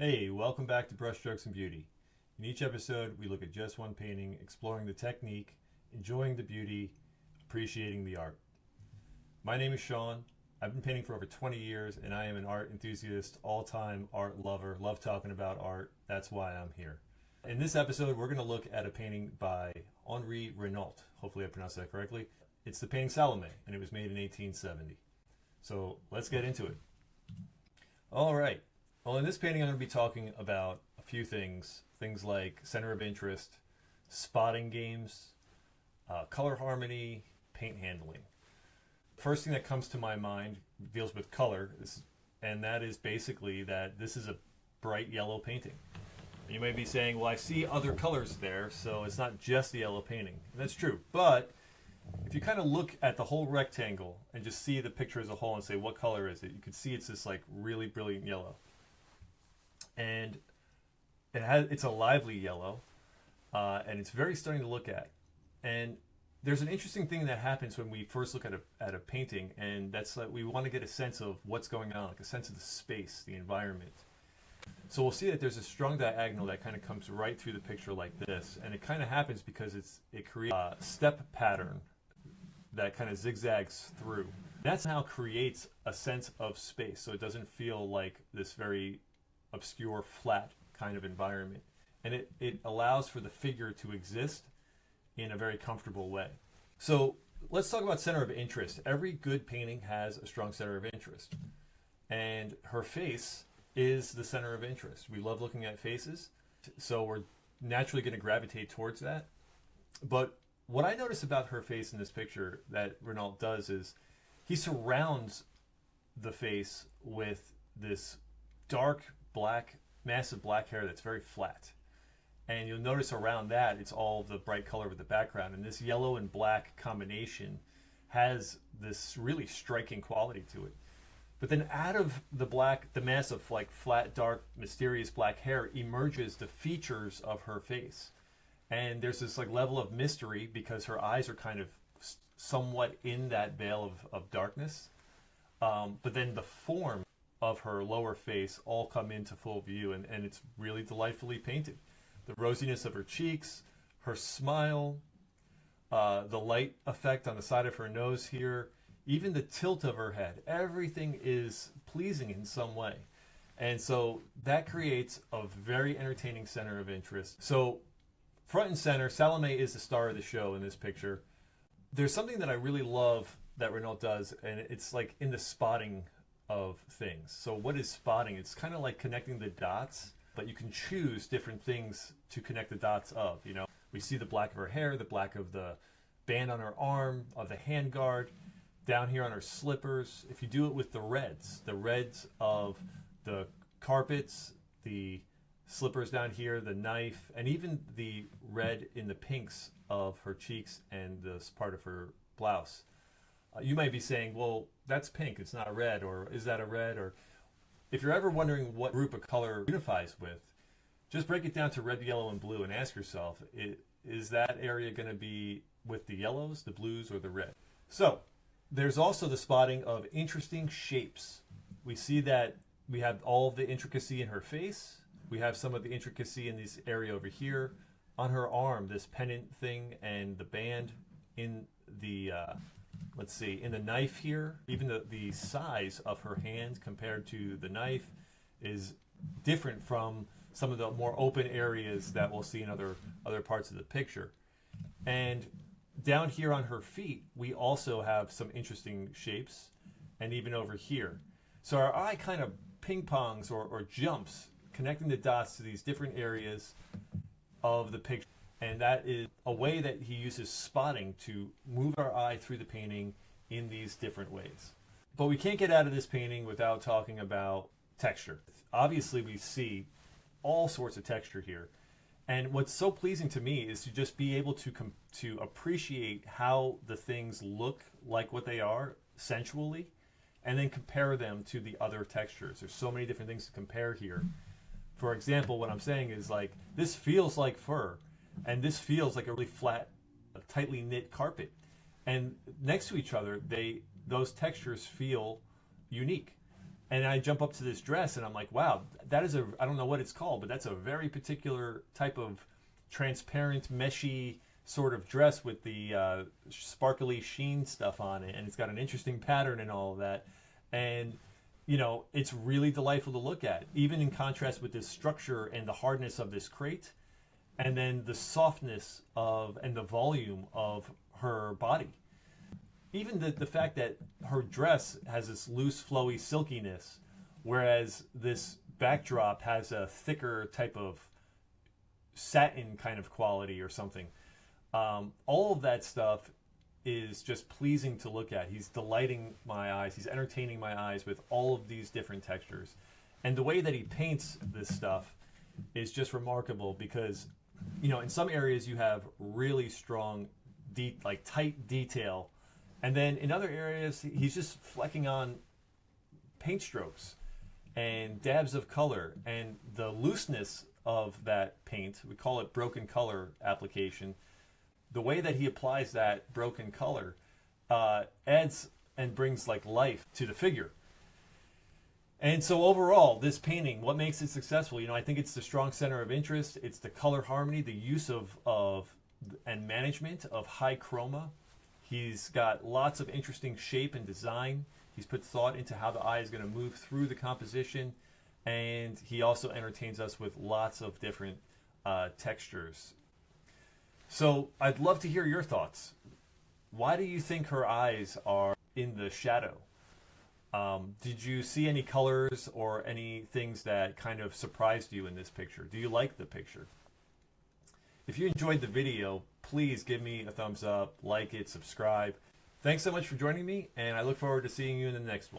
Hey, welcome back to Brushstrokes and Beauty. In each episode, we look at just one painting, exploring the technique, enjoying the beauty, appreciating the art. My name is Sean. I've been painting for over 20 years, and I am an art enthusiast, all-time art lover, love talking about art. That's why I'm here. In this episode, we're going to look at a painting by Henri Regnault. Hopefully I pronounced that correctly. It's the painting Salome, and it was made in 1870. So let's get into it. All right. Well, in this painting, I'm going to be talking about a few things like center of interest, spotting games, color harmony, paint handling. First thing that comes to my mind deals with color, and that is basically that this is a bright yellow painting. You may be saying, well, I see other colors there, so it's not just the yellow painting. And that's true, but if you kind of look at the whole rectangle and just see the picture as a whole and say, what color is it? You can see it's this like really brilliant yellow. And it's a lively yellow, and it's very stunning to look at. And there's an interesting thing that happens when we first look at a painting, and that's like we want to get a sense of what's going on, like a sense of the space, the environment. So we'll see that there's a strong diagonal that kind of comes right through the picture like this, and it kind of happens because it creates a step pattern that kind of zigzags through. That's how it creates a sense of space, so it doesn't feel like this very obscure, flat kind of environment. And it allows for the figure to exist in a very comfortable way. So let's talk about center of interest. Every good painting has a strong center of interest. And her face is the center of interest. We love looking at faces, so we're naturally going to gravitate towards that. But what I notice about her face in this picture that Regnault does is he surrounds the face with this dark black, massive black hair that's very flat. And you'll notice around that, it's all the bright color with the background. And this yellow and black combination has this really striking quality to it. But then out of the black, the massive, like flat, dark, mysterious black hair emerges the features of her face. And there's this like level of mystery because her eyes are kind of somewhat in that veil of darkness. But then the form of her lower face all come into full view, and it's really delightfully painted. The rosiness of her cheeks, her smile, the light effect on the side of her nose here, even the tilt of her head, everything is pleasing in some way. And so that creates a very entertaining center of interest. So front and center, Salome is the star of the show in this picture. There's something that I really love that Regnault does, and it's like in the spotting of things. So what is spotting? It's kind of like connecting the dots, but you can choose different things to connect the dots of. You know, we see the black of her hair, the black of the band on her arm, of the handguard, down here on her slippers. If you do it with the reds of the carpets, the slippers down here, the knife, and even the red in the pinks of her cheeks and this part of her blouse. You might be saying, well, that's pink, it's not red, or is that a red? Or if you're ever wondering what group of color unifies with, just break it down to red, yellow, and blue and ask yourself, is that area going to be with the yellows, the blues, or the red? So there's also the spotting of interesting shapes. We see that we have all of the intricacy in her face. We have some of the intricacy in this area over here. On her arm, this pennant thing and the band in the let's see, in the knife here, even the size of her hand compared to the knife is different from some of the more open areas that we'll see in other parts of the picture. And down here on her feet, we also have some interesting shapes, and even over here. So our eye kind of ping-pongs or jumps, connecting the dots to these different areas of the picture. And that is a way that he uses spotting to move our eye through the painting in these different ways. But we can't get out of this painting without talking about texture. Obviously, we see all sorts of texture here. And what's so pleasing to me is to just be able to appreciate how the things look like what they are sensually, and then compare them to the other textures. There's so many different things to compare here. For example, what I'm saying is like, this feels like fur. And this feels like a really flat, tightly knit carpet. And next to each other, those textures feel unique. And I jump up to this dress and I'm like, wow, that is I don't know what it's called, but that's a very particular type of transparent, meshy sort of dress with the sparkly sheen stuff on it. And it's got an interesting pattern and all of that. And, you know, it's really delightful to look at, even in contrast with this structure and the hardness of this crate. And then the softness of and the volume of her body. Even the fact that her dress has this loose, flowy silkiness, whereas this backdrop has a thicker type of satin kind of quality or something. All of that stuff is just pleasing to look at. He's delighting my eyes. He's entertaining my eyes with all of these different textures. And the way that he paints this stuff is just remarkable because, you know, in some areas you have really strong, like tight detail. And then in other areas, he's just flecking on paint strokes and dabs of color. And the looseness of that paint, we call it broken color application, the way that he applies that broken color adds and brings like life to the figure. And so overall, this painting, what makes it successful? You know, I think it's the strong center of interest. It's the color harmony, the use of and management of high chroma. He's got lots of interesting shape and design. He's put thought into how the eye is going to move through the composition. And he also entertains us with lots of different textures. So I'd love to hear your thoughts. Why do you think her eyes are in the shadow? Did you see any colors or any things that kind of surprised you in this picture? Do you like the picture? If you enjoyed the video, please give me a thumbs up, like it, subscribe. Thanks so much for joining me, and I look forward to seeing you in the next one.